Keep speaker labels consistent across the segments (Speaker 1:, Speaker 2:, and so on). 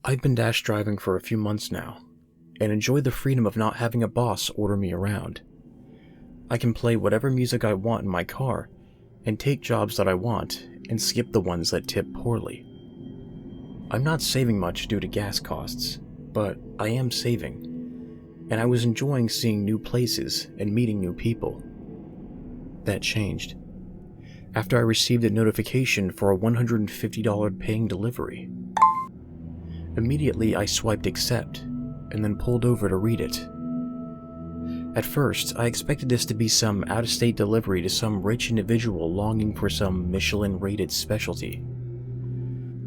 Speaker 1: I've been dash driving for a few months now, and enjoy the freedom of not having a boss order me around. I can play whatever music I want in my car, and take jobs that I want, and skip the ones that tip poorly. I'm not saving much due to gas costs, but I am saving, and I was enjoying seeing new places and meeting new people. That changed after I received a notification for a $150 paying delivery. Immediately, I swiped accept, and then pulled over to read it. At first, I expected this to be some out-of-state delivery to some rich individual longing for some Michelin-rated specialty.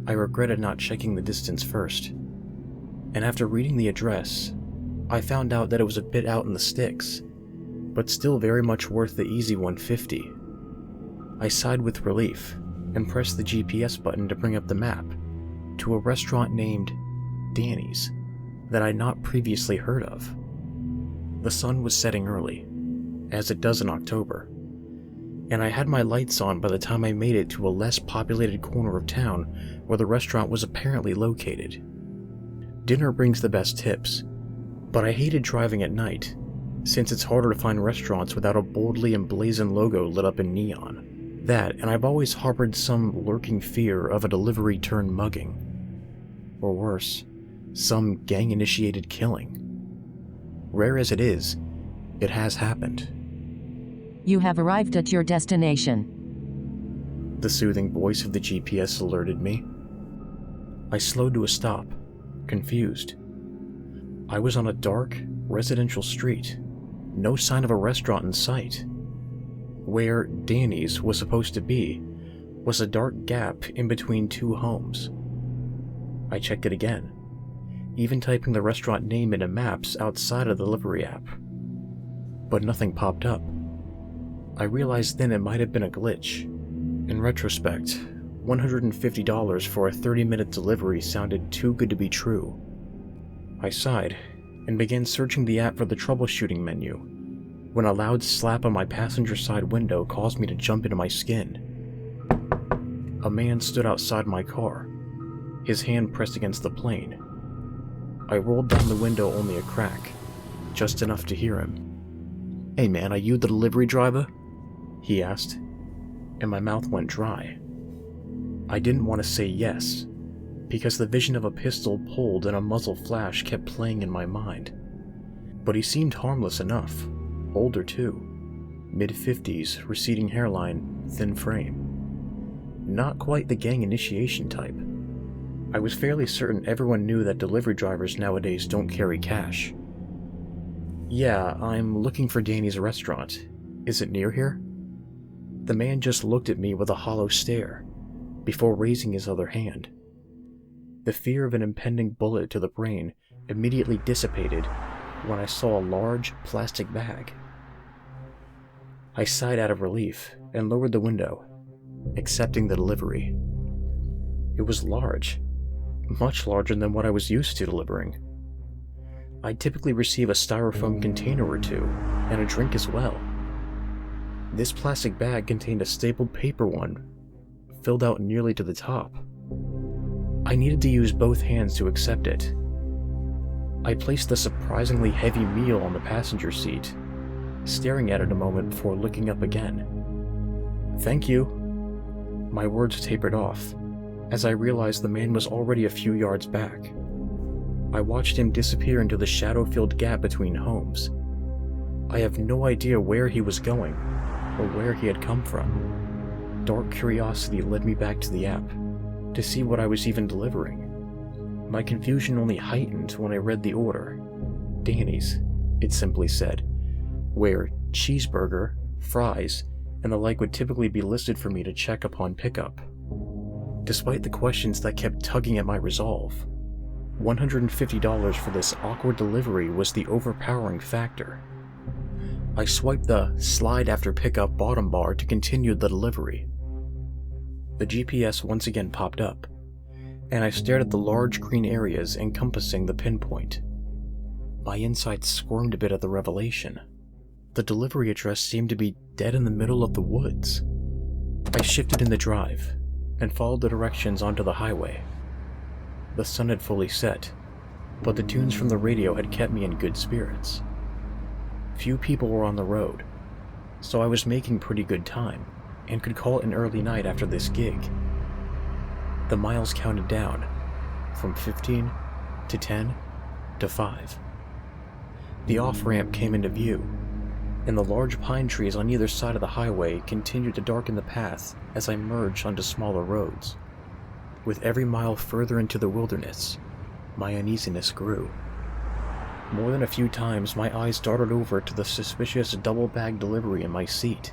Speaker 1: I regretted not checking the distance first, and after reading the address, I found out that it was a bit out in the sticks, but still very much worth the easy $150. I sighed with relief, and pressed the GPS button to bring up the map to a restaurant named Danny's that I'd not previously heard of. The sun was setting early, as it does in October, and I had my lights on by the time I made it to a less populated corner of town where the restaurant was apparently located. Dinner brings the best tips, but I hated driving at night, since it's harder to find restaurants without a boldly emblazoned logo lit up in neon. That, and I've always harbored some lurking fear of a delivery-turned-mugging. Or worse, some gang-initiated killing. Rare as it is, it has happened.
Speaker 2: You have arrived at your destination.
Speaker 1: The soothing voice of the GPS alerted me. I slowed to a stop, confused. I was on a dark, residential street, no sign of a restaurant in sight. Where Danny's was supposed to be was a dark gap in between two homes. I checked it again, even typing the restaurant name into maps outside of the delivery app. But nothing popped up. I realized then it might have been a glitch. In retrospect, $150 for a 30-minute delivery sounded too good to be true. I sighed and began searching the app for the troubleshooting menu, when a loud slap on my passenger side window caused me to jump into my skin. A man stood outside my car, his hand pressed against the pane. I rolled down the window only a crack, just enough to hear him. "Hey man, are you the delivery driver?" he asked, and my mouth went dry. I didn't want to say yes, because the vision of a pistol pulled and a muzzle flash kept playing in my mind. But he seemed harmless enough, older too, mid-50s, receding hairline, thin frame. Not quite the gang initiation type. I was fairly certain everyone knew that delivery drivers nowadays don't carry cash. "Yeah, I'm looking for Danny's restaurant. Is it near here?" The man just looked at me with a hollow stare, before raising his other hand. The fear of an impending bullet to the brain immediately dissipated when I saw a large plastic bag. I sighed out of relief and lowered the window, accepting the delivery. It was large, much larger than what I was used to delivering. I typically receive a styrofoam container or two, and a drink as well. This plastic bag contained a stapled paper one, filled out nearly to the top. I needed to use both hands to accept it. I placed the surprisingly heavy meal on the passenger seat, staring at it a moment before looking up again. "Thank you." My words tapered off, as I realized the man was already a few yards back. I watched him disappear into the shadow-filled gap between homes. I have no idea where he was going, or where he had come from. Dark curiosity led me back to the app, to see what I was even delivering. My confusion only heightened when I read the order. Danny's, it simply said, where cheeseburger, fries, and the like would typically be listed for me to check upon pickup. Despite the questions that kept tugging at my resolve, $150 for this awkward delivery was the overpowering factor. I swiped the slide after pickup bottom bar to continue the delivery. The GPS once again popped up, and I stared at the large green areas encompassing the pinpoint. My insides squirmed a bit at the revelation. The delivery address seemed to be dead in the middle of the woods. I shifted in the drive and followed the directions onto the highway. The sun had fully set, but the tunes from the radio had kept me in good spirits. Few people were on the road, so I was making pretty good time and could call it an early night after this gig. The miles counted down, from 15 to 10 to 5. The off-ramp came into view, and the large pine trees on either side of the highway continued to darken the path as I merged onto smaller roads. With every mile further into the wilderness, my uneasiness grew. More than a few times, my eyes darted over to the suspicious double-bag delivery in my seat.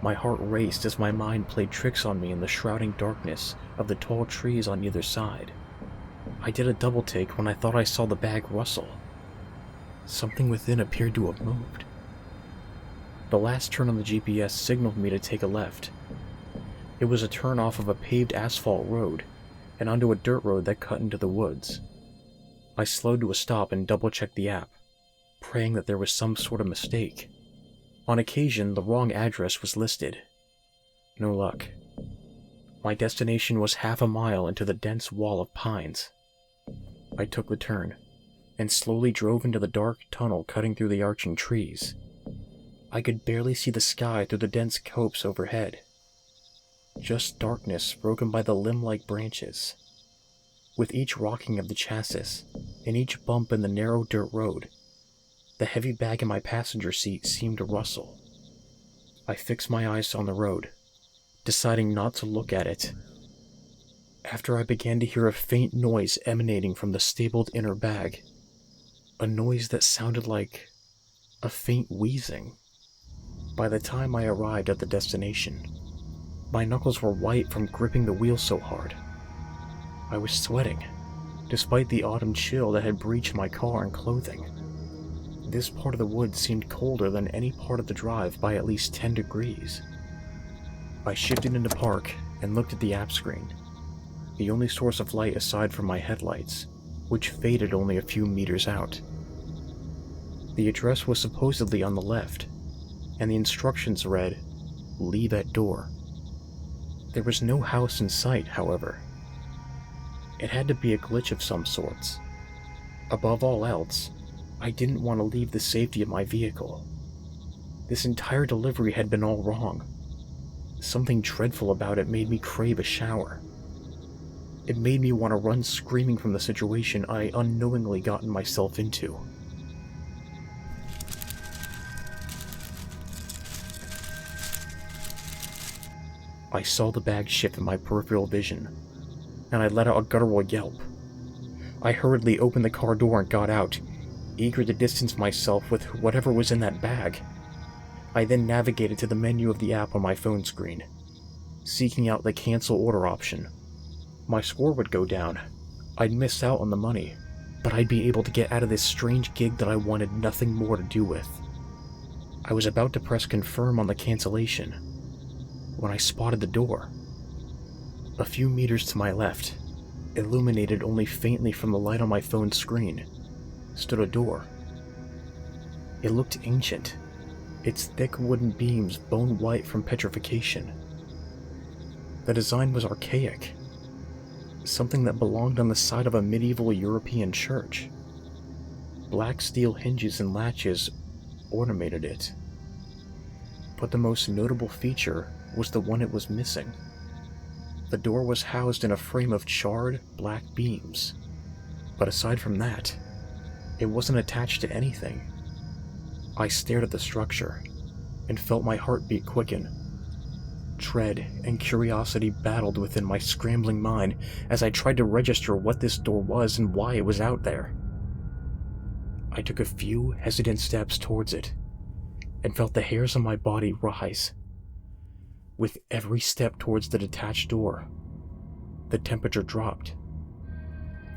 Speaker 1: My heart raced as my mind played tricks on me in the shrouding darkness of the tall trees on either side. I did a double-take when I thought I saw the bag rustle. Something within appeared to have moved. The last turn on the GPS signaled me to take a left. It was a turn off of a paved asphalt road and onto a dirt road that cut into the woods. I slowed to a stop and double-checked the app, praying that there was some sort of mistake. On occasion, the wrong address was listed. No luck. My destination was half a mile into the dense wall of pines. I took the turn, and slowly drove into the dark tunnel cutting through the arching trees. I could barely see the sky through the dense copse overhead. Just darkness broken by the limb-like branches. With each rocking of the chassis, and each bump in the narrow dirt road, the heavy bag in my passenger seat seemed to rustle. I fixed my eyes on the road, deciding not to look at it. After I began to hear a faint noise emanating from the stabled inner bag, a noise that sounded like a faint wheezing. By the time I arrived at the destination, my knuckles were white from gripping the wheel so hard. I was sweating, despite the autumn chill that had breached my car and clothing. This part of the woods seemed colder than any part of the drive by at least 10 degrees. I shifted into park and looked at the app screen, the only source of light aside from my headlights, which faded only a few meters out. The address was supposedly on the left, and the instructions read, "Leave at door." There was no house in sight, however. It had to be a glitch of some sorts. Above all else, I didn't want to leave the safety of my vehicle. This entire delivery had been all wrong. Something dreadful about it made me crave a shower. It made me want to run screaming from the situation I unknowingly gotten myself into. I saw the bag shift in my peripheral vision, and I let out a guttural yelp. I hurriedly opened the car door and got out, eager to distance myself with whatever was in that bag. I then navigated to the menu of the app on my phone screen, seeking out the cancel order option. My score would go down. I'd miss out on the money, but I'd be able to get out of this strange gig that I wanted nothing more to do with. I was about to press confirm on the cancellation when I spotted the door. A few meters to my left, illuminated only faintly from the light on my phone screen, stood a door. It looked ancient, its thick wooden beams bone white from petrification. The design was archaic, something that belonged on the side of a medieval European church. Black steel hinges and latches ornamented it, but the most notable feature was the one it was missing. The door was housed in a frame of charred, black beams, but aside from that, it wasn't attached to anything. I stared at the structure and felt my heartbeat quicken. Dread and curiosity battled within my scrambling mind as I tried to register what this door was and why it was out there. I took a few hesitant steps towards it and felt the hairs on my body rise. With every step towards the detached door, the temperature dropped.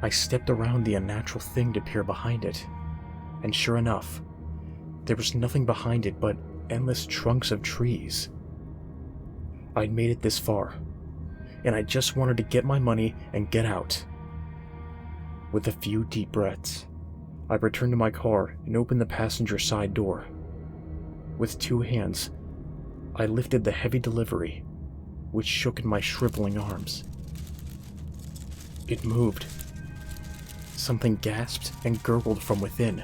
Speaker 1: I stepped around the unnatural thing to peer behind it, and sure enough, There was nothing behind it but endless trunks of trees. I'd made it this far, and I just wanted to get my money and get out. With a few deep breaths, I returned to my car and opened the passenger side door. With 2 hands, I lifted the heavy delivery, which shook in my shriveling arms. It moved. Something gasped and gurgled from within,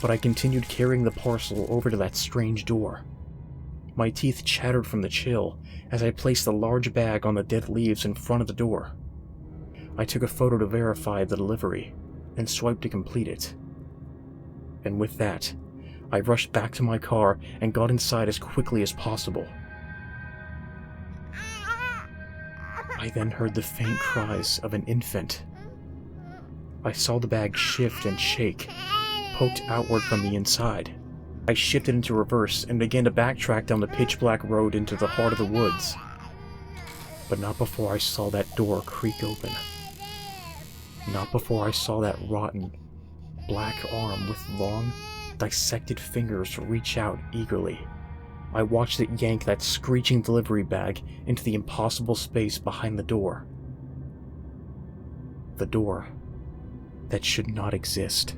Speaker 1: but I continued carrying the parcel over to that strange door. My teeth chattered from the chill as I placed the large bag on the dead leaves in front of the door. I took a photo to verify the delivery and swiped to complete it. And with that, I rushed back to my car and got inside as quickly as possible. I then heard the faint cries of an infant. I saw the bag shift and shake, poked outward from the inside. I shifted into reverse and began to backtrack down the pitch-black road into the heart of the woods. But not before I saw that door creak open. Not before I saw that rotten, black arm with long, dissected fingers reach out eagerly. I watched it yank that screeching delivery bag into the impossible space behind the door. The door that should not exist.